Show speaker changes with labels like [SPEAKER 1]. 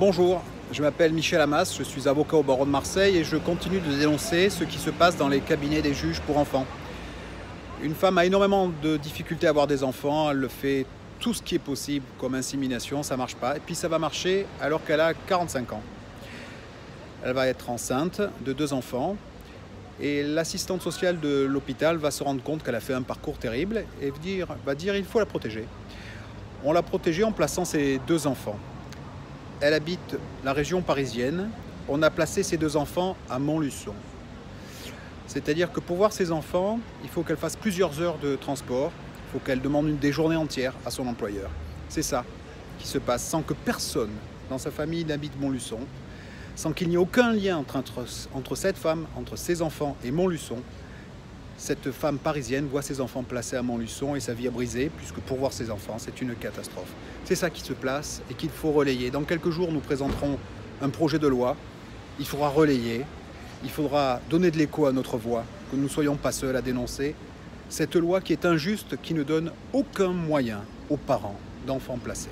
[SPEAKER 1] Bonjour, je m'appelle Michel Amas, je suis avocat au barreau de Marseille et je continue de dénoncer ce qui se passe dans les cabinets des juges pour enfants. Une femme a énormément de difficultés à avoir des enfants, elle le fait tout ce qui est possible comme insémination, ça ne marche pas. Et puis ça va marcher alors qu'elle a 45 ans. Elle va être enceinte de 2 enfants et l'assistante sociale de l'hôpital va se rendre compte qu'elle a fait un parcours terrible et va dire il faut la protéger. On l'a protégée en plaçant ses 2 enfants. Elle habite la région parisienne. On a placé ses 2 enfants à Montluçon. C'est-à-dire que pour voir ses enfants, il faut qu'elle fasse plusieurs heures de transport. Il faut qu'elle demande des journées entières à son employeur. C'est ça qui se passe sans que personne dans sa famille n'habite Montluçon, sans qu'il n'y ait aucun lien entre cette femme, entre ses enfants et Montluçon. Cette femme parisienne voit ses enfants placés à Montluçon et sa vie est brisée, puisque pour voir ses enfants, c'est une catastrophe. C'est ça qui se place et qu'il faut relayer. Dans quelques jours, nous présenterons un projet de loi. Il faudra relayer, il faudra donner de l'écho à notre voix, que nous ne soyons pas seuls à dénoncer cette loi qui est injuste, qui ne donne aucun moyen aux parents d'enfants placés.